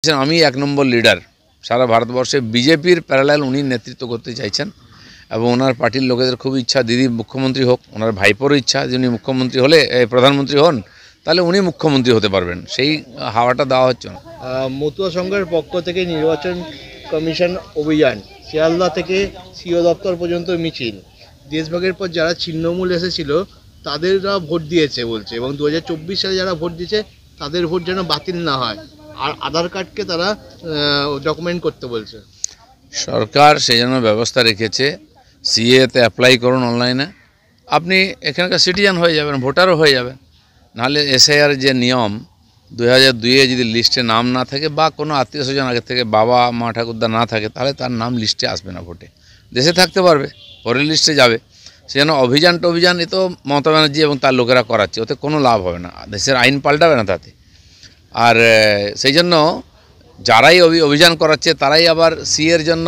আমি এক নম্বর লিডার সারা ভারতবর্ষে বিজেপির প্যারালাল উনি নেতৃত্ব করতে চাইছেন এবং ওনার পার্টির লোকেদের খুব ইচ্ছা দিদি মুখ্যমন্ত্রী হোক, ওনার ভাইপোরও ইচ্ছা যে উনি মুখ্যমন্ত্রী হলে প্রধানমন্ত্রী হন তাহলে উনি মুখ্যমন্ত্রী হতে পারবেন, সেই হাওয়াটা দেওয়া হচ্ছে না। মতুয়া সংঘের পক্ষ থেকে নির্বাচন কমিশন অভিযান, শিয়ালদা থেকে সিও দপ্তর পর্যন্ত মিছিল, দেশভাগের পর যারা ছিন্নমূল এসেছিল তাদেররা ভোট দিয়েছে বলছে, এবং 2024 সালে যারা ভোট দিয়েছে তাদের ভোট যেন বাতিল না হয়, আর আধার কার্ডকে তারা ডকুমেন্ট করতে বলছে। সরকার সেই জন্য ব্যবস্থা রেখেছে, সিএতে অ্যাপ্লাই করুন অনলাইনে, আপনি এখানকার সিটিজেন হয়ে যাবেন, ভোটারও হয়ে যাবেন। নাহলে এসআইআর যে নিয়ম 2002-এ যদি লিস্টে নাম না থাকে বা কোনো আত্মীয় স্বজন আগে থেকে বাবা মা ঠাকুরদা না থাকে তাহলে তার নাম লিস্টে আসবে না, ভোটে দেশে থাকতে পারবে, পরের লিস্টে যাবে। সেজন্য অভিযান এ তো মমতা ব্যানার্জি এবং তার লোকেরা করাচ্ছে, ওতে কোনো লাভ হবে না, দেশের আইন পাল্টাবে না তাতে। আর সেই জন্য যারাই অভিযান করাচ্ছে তারাই আবার সিএর জন্য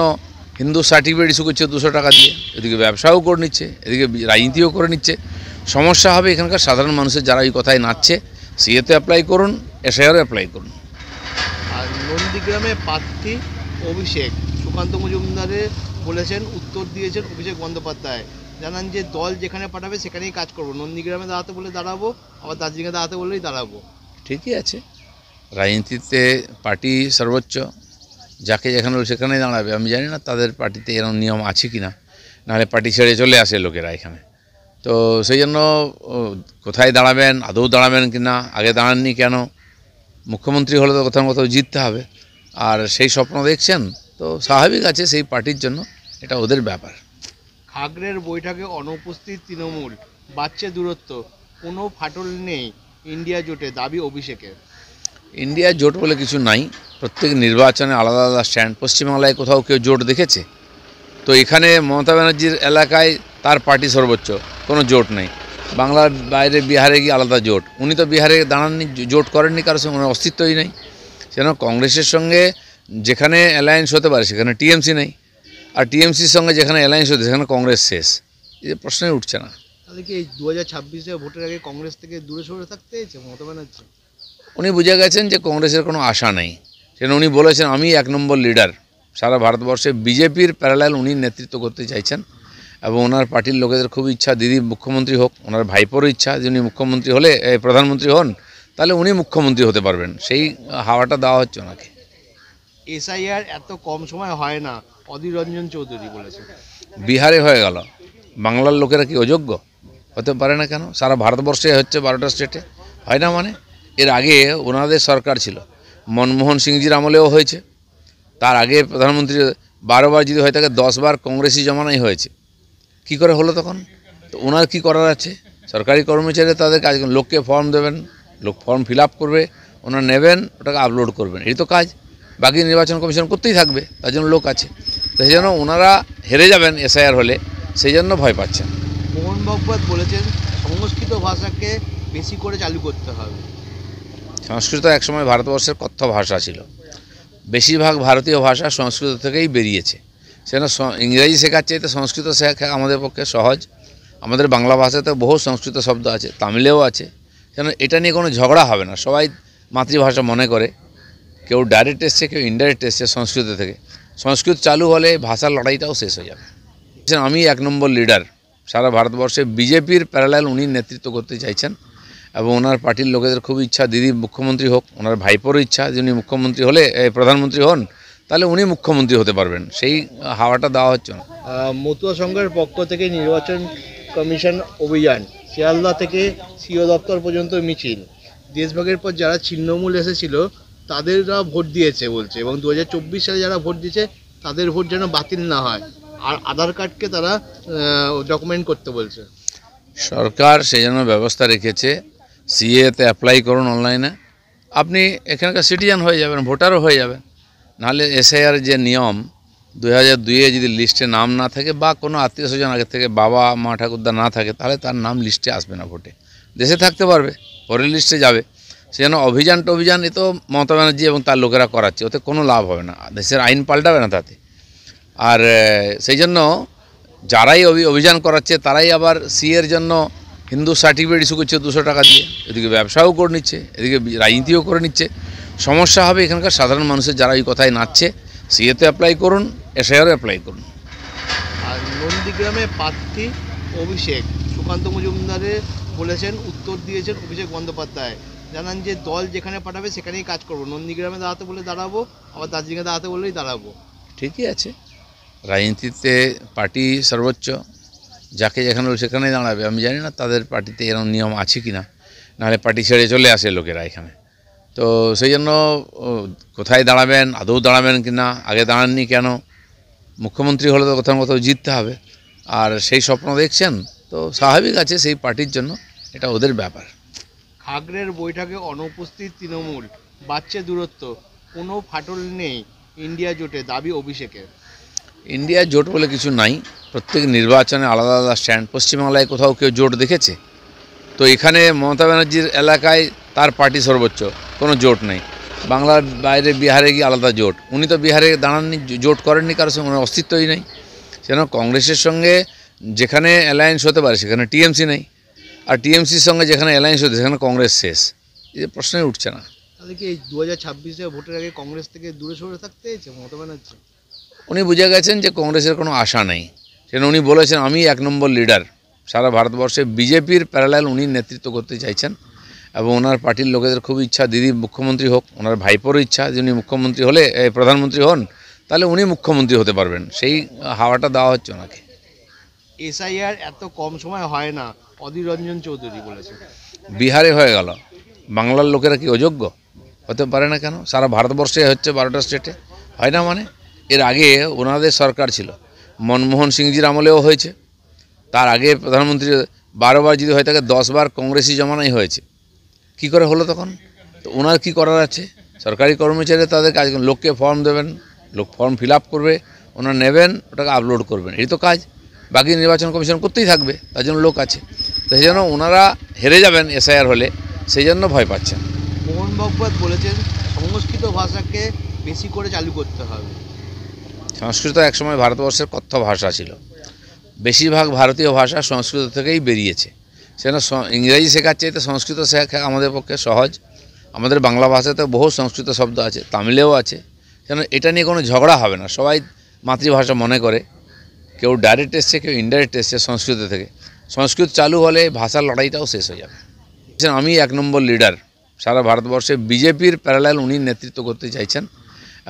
হিন্দু সার্টিফিকেট ইস্যু করছে 200 টাকা দিয়ে, এদিকে ব্যবসাও করে নিচ্ছে, এদিকে রাজনীতিও করে নিচ্ছে। সমস্যা হবে এখানকার সাধারণ মানুষের, যারা এই কথায় নাচছে সিএতে অ্যাপ্লাই করুন, এসআইআরও অ্যাপ্লাই করুন। আর নন্দীগ্রামে প্রার্থী অভিষেক সুকান্ত মজুমদারে বলেছেন, উত্তর দিয়েছেন অভিষেক বন্দ্যোপাধ্যায়, জানান যে দল যেখানে পাঠাবে সেখানেই কাজ করবো, নন্দীগ্রামে দাঁড়াতে বলে দাঁড়াবো, আবার দার্জিলিংয়ে দাঁড়াতে বললেই দাঁড়াবো। ঠিকই আছে, রাজনীতিতে পার্টি সর্বোচ্চ, যাকে যেখানে সেখানেই দাঁড়াবে। আমি জানি না তাদের পার্টিতে এরকম নিয়ম আছে কি না, নাহলে পার্টি ছেড়ে চলে আসে লোকেরা এখানে। তো সেই জন্য কোথায় দাঁড়াবেন, আদৌ দাঁড়াবেন কি না, আগে দাঁড়াননি কেন, মুখ্যমন্ত্রী হলে তো কোথাও কোথাও জিততে হবে, আর সেই স্বপ্ন দেখছেন তো স্বাভাবিক আছে, সেই পার্টির জন্য এটা ওদের ব্যাপার। খাগড়ের বৈঠকে অনুপস্থিত তৃণমূল, বাড়ছে দূরত্ব, কোনো ফাটল নেই ইন্ডিয়া জোটে, দাবি অভিষেকের। ইন্ডিয়া জোট বলে কিছু নাই, প্রত্যেক নির্বাচনে আলাদা আলাদা স্ট্যান্ড। পশ্চিমবাংলায় কোথাও কেউ জোট দেখেছে? তো এখানে মমতা ব্যানার্জির এলাকায় তার পার্টি সর্বোচ্চ, কোনো জোট নেই। বাংলার বাইরে বিহারে গিয়ে আলাদা জোট, উনি তো বিহারে দাঁড়াননি, জোট করেননি, কারোর সঙ্গে ওনার অস্তিত্বই নেই। সেজন্য কংগ্রেসের সঙ্গে যেখানে অ্যালায়েন্স হতে পারে সেখানে টিএমসি নেই, আর টিএমসির সঙ্গে যেখানে অ্যালায়েন্স হতে সেখানে কংগ্রেস শেষ, এই প্রশ্নই উঠছে না। তাহলে কি এই 2026-এ ভোটের আগে কংগ্রেস থেকে দূরে সরে থাকতে হয়েছে মমতা ব্যানার্জি? উনি বুঝে গেছেন যে কংগ্রেসের কোনো আশা নেই, সেজন্য উনি বলেছেন আমি এক নম্বর লিডার সারা ভারতবর্ষে বিজেপির প্যারালাল উনি নেতৃত্ব করতে চাইছেন এবং ওনার পার্টির লোকেদের খুব ইচ্ছা দিদি মুখ্যমন্ত্রী হোক, ওনার ভাইপোরও ইচ্ছা যে উনি মুখ্যমন্ত্রী হলে প্রধানমন্ত্রী হন তাহলে উনি মুখ্যমন্ত্রী হতে পারবেন, সেই হাওয়াটা দেওয়া হচ্ছে ওনাকে। এসআইআর এত কম সময় হয় না, অধীর রঞ্জন চৌধুরী বলেছেন। বিহারে হয়ে গেল, বাংলার লোকেরা কি অযোগ্য হতে পারে না কেন? সারা ভারতবর্ষে হচ্ছে 12টা স্টেটে, হয় না? মানে এর আগে ওনাদের সরকার ছিল, মনমোহন সিংজির আমলেও হয়েছে, তার আগে প্রধানমন্ত্রী 12 বার যদি হয়ে থাকে 10 বার কংগ্রেসি জমানাই হয়েছে, কি করে হলো তখন? তো ওনার কী করার আছে? সরকারি কর্মচারী তাদের কাজ, লোককে ফর্ম দেবেন, লোক ফর্ম ফিল আপ করবে, ওনারা নেবেন, ওটাকে আপলোড করবেন, এই তো কাজ। বাকি নির্বাচন কমিশন করতেই থাকবে, তার জন্য লোক আছে। তো সেই জন্য ওনারা হেরে যাবেন এসআইআর হলে, সেই জন্য ভয় পাচ্ছেন। মোহন ভাগবত বলেছেন সংস্কৃত ভাষাকে বেশি করে চালু করতে হবে। সংস্কৃত একসময় ভারতবর্ষের কথ্য ভাষা ছিল, বেশিরভাগ ভারতীয় ভাষা সংস্কৃত থেকেই বেরিয়েছে। সেজন্য ইংরেজি শেখার চাইতে সংস্কৃত শেখা আমাদের পক্ষে সহজ। আমাদের বাংলা ভাষাতে বহু সংস্কৃত শব্দ আছে, তামিলেও আছে, যেন এটা নিয়ে কোনো ঝগড়া হবে না। সবাই মাতৃভাষা মনে করে, কেউ ডাইরেক্ট এসছে, কেউ ইনডাইরেক্ট এসছে সংস্কৃত থেকে। সংস্কৃত চালু হলে ভাষার লড়াইটাও শেষ হয়ে যাবে। আমি এক নম্বর লিডার সারা ভারতবর্ষে বিজেপির প্যারালাল উনি নেতৃত্ব করতে চাইছেন এবং ওনার পার্টির লোকেদের খুব ইচ্ছা দিদি মুখ্যমন্ত্রী হোক, ওনার ভাইপোরও ইচ্ছা যে উনি মুখ্যমন্ত্রী হলে প্রধানমন্ত্রী হন তাহলে উনি মুখ্যমন্ত্রী হতে পারবেন, সেই হাওয়াটা দেওয়া হচ্ছে না। মতুয়া সংঘের পক্ষ থেকে নির্বাচন কমিশন অভিযান, শিয়ালদা থেকে সিও দপ্তর পর্যন্ত মিছিল, দেশভাগের পর যারা ছিন্নমূল এসেছিল তাদেররা ভোট দিয়েছে বলছে, এবং 2024 সালে যারা ভোট দিয়েছে তাদের ভোট যেন বাতিল না হয়, আর আধার কার্ডকে তারা ডকুমেন্ট করতে বলছে। সরকার সেই জন্য ব্যবস্থা রেখেছে, সিএতে অ্যাপ্লাই করুন অনলাইনে, আপনি এখানকার সিটিজেন হয়ে যাবেন, ভোটারও হয়ে যাবেন। নাহলে এসআইআর যে নিয়ম 2002-এ যদি লিস্টে নাম না থাকে বা কোনো আত্মীয় স্বজন আগে থেকে বাবা মা ঠাকুরদা না থাকে তাহলে তার নাম লিস্টে আসবে না, ভোটে দেশে থাকতে পারবে, পরের লিস্টে যাবে। সেজন্য অভিযান এ তো মমতা ব্যানার্জি এবং তার লোকেরা করাচ্ছে, ওতে কোনো লাভ হবে না, দেশের আইন পাল্টাবে না তাতে। আর সেই জন্য যারাই অভিযান করাচ্ছে তারাই আবার সিএর জন্য হিন্দু সার্টিফিকেট ইস্যু করছে 200 টাকা দিয়ে, এদিকে ব্যবসাও করে নিচ্ছে, এদিকে রাজনীতিও করে নিচ্ছে। সমস্যা হবে এখানকার সাধারণ মানুষের, যারা এই কথায় নাচছে। সিএতে অ্যাপ্লাই করুন, এসআইআরও অ্যাপ্লাই করুন। আর নন্দীগ্রামে প্রার্থী অভিষেক সুকান্ত মজুমদারে বলেছেন, উত্তর দিয়েছেন অভিষেক বন্দ্যোপাধ্যায়, জানান যে দল যেখানে পাঠাবে সেখানেই কাজ করবো, নন্দীগ্রামে দাঁড়াতে বলে দাঁড়াবো, আবার দার্জিলিংয়ে দাঁড়াতে বললেই দাঁড়াবো। ঠিকই আছে, রাজনীতিতে পার্টি সর্বোচ্চ, যাকে যেখানে সেখানে দাঁড়াবে। আমি জানি না তাদের পার্টিতে এরকম নিয়ম আছে কি না, নাহলে পার্টি ছেড়ে চলে আসে লোকেরা এখানে। তো সেই জন্য কোথায় দাঁড়াবেন, আদৌ দাঁড়াবেন কি না, আগে দাঁড়াননি কেন, মুখ্যমন্ত্রী হলে তো কোথাও কোথাও জিততে হবে, আর সেই স্বপ্ন দেখছেন, তো স্বাভাবিক আছে, সেই পার্টির জন্য এটা ওদের ব্যাপার। খাগড়ের বৈঠকে অনুপস্থিত তৃণমূল, বাড়ছে দূরত্ব, কোনো ফাটল নেই ইন্ডিয়া জোটে, দাবি অভিষেকের। ইন্ডিয়া জোট বলে কিছু নাই, প্রত্যেক নির্বাচনে আলাদা আলাদা স্ট্যান্ড। পশ্চিমবাংলায় কোথাও কেউ জোট দেখেছে? তো এখানে মমতা ব্যানার্জির এলাকায় তার পার্টি সর্বোচ্চ, কোনো জোট নেই। বাংলার বাইরে বিহারে গিয়ে আলাদা জোট, উনি তো বিহারে দাঁড়াননি, জোট করেননি কারোর সঙ্গে, ওনার অস্তিত্বই নেই। সেন কংগ্রেসের সঙ্গে যেখানে অ্যালায়েন্স হতে পারে সেখানে টিএমসি নেই, আর টিএমসির সঙ্গে যেখানে অ্যালায়েন্স হতে সেখানে কংগ্রেস শেষ। এই প্রশ্নই উঠছে না। তাহলে কি এই 2026-এ ভোটের আগে কংগ্রেস থেকে দূরে সরে থাকতে হয়েছে মমতা ব্যানার্জি? উনি বুঝে গেছেন যে কংগ্রেসের কোনো আশা নেই, সেজন্য উনি বলেছেন আমি 1 নম্বর লিডার। সারা ভারতবর্ষে বিজেপির প্যারালাল উনি নেতৃত্ব করতে চাইছেন, এবং ওনার পার্টির লোকেদের খুব ইচ্ছা দিদি মুখ্যমন্ত্রী হোক, ওনার ভাইপোরও ইচ্ছা যে উনি মুখ্যমন্ত্রী হলে, প্রধানমন্ত্রী হন, তাহলে উনি মুখ্যমন্ত্রী হতে পারবেন। সেই হাওয়াটা দেওয়া হচ্ছে ওনাকে। এসআইআর এত কম সময় হয় না, অধীর রঞ্জন চৌধুরী বলেছেন। বিহারে হয়ে গেল, বাংলার লোকেরা কি অযোগ্য হতে পারে না কেন? সারা ভারতবর্ষে হচ্ছে 12টা স্টেটে, হয় না মানে? এর আগে ওনাদের সরকার ছিল, মনমোহন সিংজির আমলেও হয়েছে, তার আগে প্রধানমন্ত্রী 12 বার যদি হয়ে থাকে, 10 বার কংগ্রেসি জমানাই হয়েছে। কি করে হলো তখন? তো ওনার কী করার আছে? সরকারি কর্মচারী তাদের কাজ, লোককে ফর্ম দেবেন, লোক ফর্ম ফিল আপ করবে, ওনারা নেবেন, ওটাকে আপলোড করবেন, এই তো কাজ। বাকি নির্বাচন কমিশন করতেই থাকবে, তার জন্য লোক আছে। তো সেই জন্য ওনারা হেরে যাবেন এসআইআর হলে, সেই জন্য ভয় পাচ্ছেন। মোহন ভাগবত বলেছেন সংস্কৃত ভাষাকে বেশি করে চালু করতে হবে। সংস্কৃত একসময় ভারতবর্ষের কথ্য ভাষা ছিল, বেশিরভাগ ভারতীয় ভাষা সংস্কৃত থেকেই বেরিয়েছে। সেজন্য ইংরেজি শেখার চাইতে সংস্কৃত শেখা আমাদের পক্ষে সহজ। আমাদের বাংলা ভাষাতে বহু সংস্কৃত শব্দ আছে, তামিলেও আছে, কেন এটা নিয়ে কোনো ঝগড়া হবে না। সবাই মাতৃভাষা মনে করে, কেউ ডাইরেক্ট এসছে, কেউ ইনডাইরেক্ট এসছে সংস্কৃত থেকে। সংস্কৃত চালু হলে ভাষার লড়াইটাও শেষ হয়ে যাবে। আমি 1 নম্বর লিডার, সারা ভারতবর্ষে বিজেপির প্যারালাল উনি নেতৃত্ব করতে চাইছেন,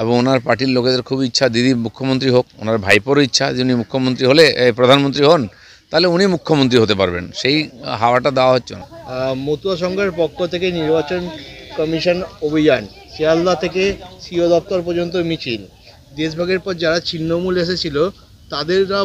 এবং ওনার পার্টির লোকেদের খুব ইচ্ছা দিদি মুখ্যমন্ত্রী হোক, ওনার ভাইপোরও ইচ্ছা যে উনি মুখ্যমন্ত্রী হলে, প্রধানমন্ত্রী হন, তাহলে উনি মুখ্যমন্ত্রী হতে পারবেন। সেই হাওয়াটা দেওয়া হচ্ছে না। মতুয়া সংঘের পক্ষ থেকে নির্বাচন কমিশন অভিযান, শিয়ালদা থেকে সিও দপ্তর পর্যন্ত মিছিল, দেশভাগের পর যারা ছিন্নমূল এসেছিল তাদেররা